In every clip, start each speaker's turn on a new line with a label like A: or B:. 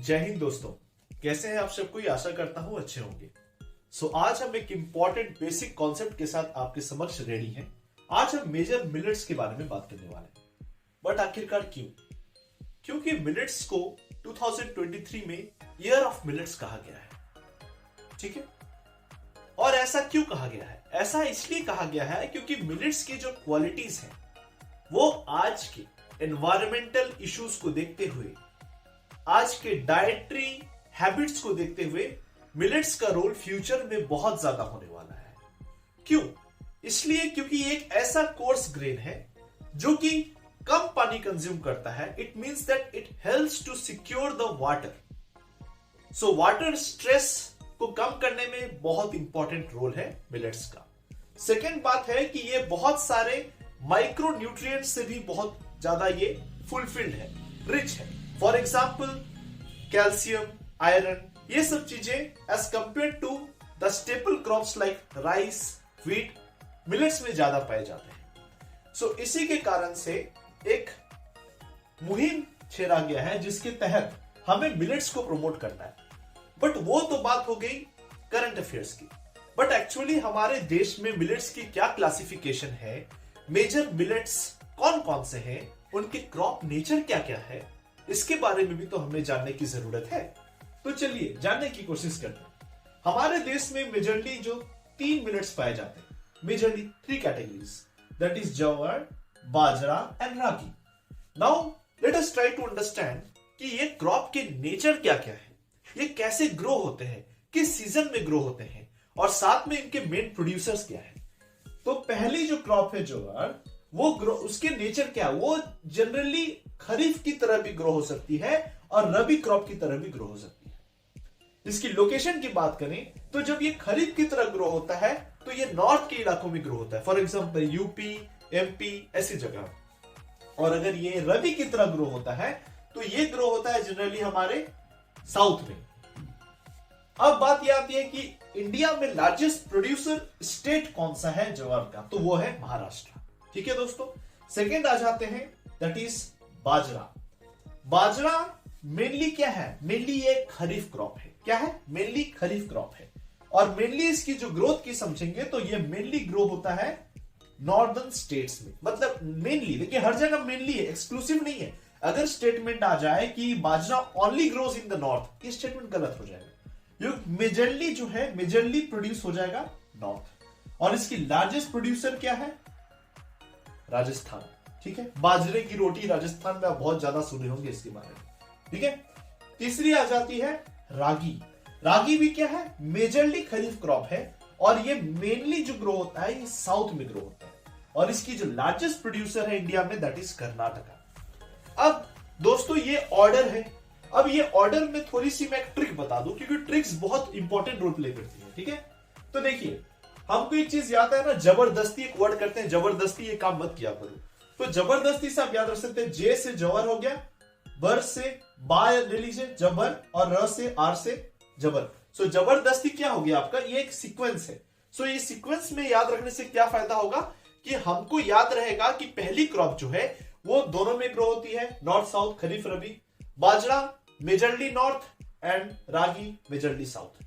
A: जय हिंद दोस्तों, कैसे हैं आप सब? कोई आशा करता हूं अच्छे होंगे। आज हम एक इंपॉर्टेंट बेसिक कॉन्सेप्ट के साथ आपके समक्ष रेडी हैं। आज हम मेजर मिलेट्स के बारे में बात करने वाले हैं। बट आखिरकार क्यों? क्योंकि मिलेट्स को 2023 में ईयर ऑफ मिलेट्स कहा गया है। ठीक है, और ऐसा क्यों कहा गया है? ऐसा इसलिए कहा गया है क्योंकि मिलेट्स की जो क्वालिटीज हैं वो आज के एनवायरमेंटल इश्यूज को देखते हुए, आज के डाइटरी हैबिट्स को देखते हुए मिलेट्स का रोल फ्यूचर में बहुत ज्यादा होने वाला है। क्यों? इसलिए क्योंकि एक ऐसा कोर्स ग्रेन है जो कि कम पानी कंज्यूम करता है। It means that it helps to secure the water. Water stress को कम करने में बहुत इंपॉर्टेंट रोल है मिलेट्स का। सेकेंड बात है कि ये बहुत सारे माइक्रो न्यूट्रिएंट्स से भी बहुत ज्यादा ये फुलफिल्ड है, रिच है। फॉर एग्जाम्पल कैल्शियम, आयरन, ये सब चीजें as compare to the staple crops like rice, wheat, millets में ज्यादा पाए जाते हैं। इसी के कारण से एक मुहिम छेड़ा गया है जिसके तहत हमें मिलेट्स को प्रमोट करना है। बट वो तो बात हो गई करंट अफेयर्स की। बट एक्चुअली हमारे देश में मिलेट्स की क्या क्लासिफिकेशन है, मेजर मिलेट्स कौन कौन से हैं, उनके क्रॉप नेचर क्या क्या है, इसके बारे में भी तो हमें जानने की जरूरत है। तो चलिए जानने की कोशिश करते हैं। हमारे देश में मेजरली जो 3 मिलेट्स पाए जाते हैं, majorly 3 categories, that is jowar, bajra and ragi. Now let us try to understand कि ये क्रॉप के नेचर क्या क्या है, ये कैसे ग्रो होते हैं, किस सीजन में ग्रो होते हैं, और साथ में इनके मेन प्रोड्यूसर्स क्या है। तो पहली जो क्रॉप है ज्वार, वो ग्रो, उसके नेचर क्या है? वो जनरली खरीफ की तरह भी ग्रो हो सकती है और रबी क्रॉप की तरह भी ग्रो हो सकती है। इसकी लोकेशन की बात करें तो जब ये खरीफ की तरह ग्रो होता है तो ये नॉर्थ के इलाकों में ग्रो होता है, फॉर एग्जांपल यूपी, एमपी, ऐसी जगह। और अगर ये रबी की तरह ग्रो होता है तो ये ग्रो होता है जनरली हमारे साउथ में। अब बात यह आती है कि इंडिया में लार्जेस्ट प्रोड्यूसर स्टेट कौन सा है ज्वार का? तो वो है महाराष्ट्र। ठीक है दोस्तों, सेकेंड आ जाते हैं, that is bajra. Bajra mainly क्या है? मेनली ये खरीफ क्रॉप है। क्या है? मेनली खरीफ क्रॉप है। और मेनली इसकी जो ग्रोथ की समझेंगे तो ये मेनली ग्रो होता है नॉर्दर्न स्टेट्स में। मतलब मेनली, देखिए हर जगह मेनली है, एक्सक्लूसिव नहीं है। अगर स्टेटमेंट आ जाए कि bajra only grows in the north, ये स्टेटमेंट गलत हो जाएगा। मेजरली जो है, मेजरली प्रोड्यूस हो जाएगा नॉर्थ। और इसकी लार्जेस्ट प्रोड्यूसर क्या है? राजस्थान। ठीक है, बाजरे की रोटी राजस्थान में आप बहुत ज्यादा सुने होंगे इसके बारे में। ठीक है, तीसरी आ जाती है रागी। रागी भी क्या है? मेजरली खरीफ क्रॉप है और ये मेनली जो ग्रो होता है ये साउथ में ग्रो होता है। और इसकी जो लार्जेस्ट प्रोड्यूसर है इंडिया में, दैट इज कर्नाटका। अब दोस्तों ये ऑर्डर है। अब ये ऑर्डर में थोड़ी सी मैं एक ट्रिक बता दूं, क्योंकि ट्रिक्स बहुत इंपॉर्टेंट रोल प्ले करती है। ठीक है, तो देखिए हमको एक चीज याद है ना, जबरदस्ती एक वर्ड करते हैं, जबरदस्ती ये काम मत किया करो। तो जबरदस्ती से आप याद रख सकते हैं, जे से जवर हो गया, बर से बा ले लीजिए जबर, और र से आर से जबर। जबरदस्ती क्या हो गया आपका? ये एक सीक्वेंस है। ये सीक्वेंस में याद रखने से क्या फायदा होगा कि हमको याद रहेगा कि पहली क्रॉप जो है वो दोनों में ग्रो होती है, north south, kharif rabi. Bajra majorly north and ragi majorly south.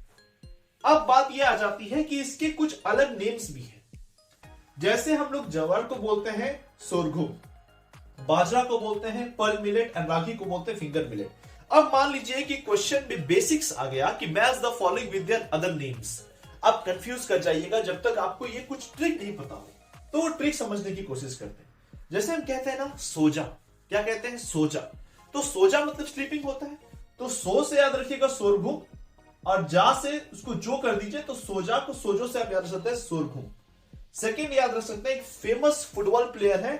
A: अब बात यह आ जाती है कि इसके कुछ अलग नेम्स भी हैं। जैसे हम लोग ज्वार को बोलते हैं सोरघुम, बाजरा को बोलते हैं पर्ल मिलेट एंड रागी को बोलते हैं फिंगर मिलेट। अब मान लीजिए कि क्वेश्चन में बेसिक्स आ गया कि match the following with their other names. अब कंफ्यूज कर जाइएगा जब तक आपको ये कुछ ट्रिक नहीं पता हो। तो वो ट्रिक समझने की कोशिश करते हैं। जैसे हम कहते हैं ना सोजा, क्या कहते हैं? सोजा। तो सोजा मतलब स्लीपिंग होता है। तो सो से याद रखिएगा सोरघुम, और जा से उसको जो कर दीजिए, तो सोजा को सोजो से आप याद रख सकते हैं सोरघुम। सेकेंड याद रख सकते हैं, एक फेमस फुटबॉल प्लेयर है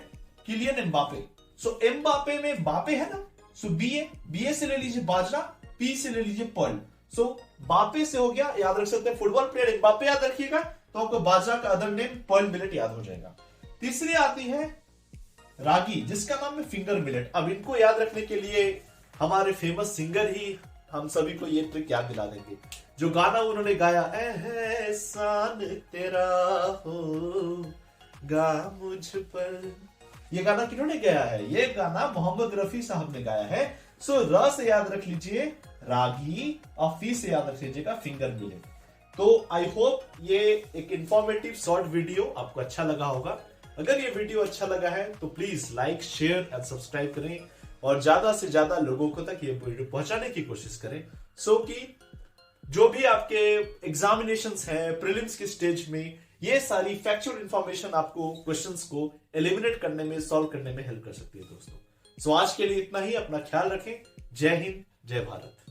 A: किलियन एम्बापे। एम्बापे में बापे है ना, बीए से ले लीजिए बाजरा, पी से ले लीजिए पर्ल। बापे से हो गया, याद रख सकते हैं फुटबॉल प्लेयर एम्बापे याद रखिएगा, तो आपको बाजरा का अदर नेम पर्ल मिलेट याद हो जाएगा। तीसरी आती है रागी, जिसका नाम है फिंगर मिलेट। अब इनको याद रखने के लिए हमारे फेमस सिंगर ही हम सभी को ये ट्रिक याद दिला देंगे। जो गाना उन्होंने गाया, एहसान तेरा होगा मुझ पर, ये गाना किन्होंने गाया है? ये गाना मोहम्मद रफी साहब ने गाया है। सो र से याद रख लीजिए रागी और फी से याद रख लीजिएगा फिंगर मिलिंग। तो आई होप ये एक इंफॉर्मेटिव शॉर्ट वीडियो आपको अच्छा लगा होगा। अगर ये वीडियो अच्छा लगा है तो please like, share and subscribe करें और ज्यादा से ज्यादा लोगों को तक ये वीडियो पहुंचाने की कोशिश करें, सो कि जो भी आपके एग्जामिनेशंस हैं प्रीलिम्स के स्टेज में, ये सारी फैक्चुअल इंफॉर्मेशन आपको क्वेश्चंस को एलिमिनेट करने में, सॉल्व करने में हेल्प कर सकती है दोस्तों। सो आज के लिए इतना ही। अपना ख्याल रखें। जय हिंद, जय भारत।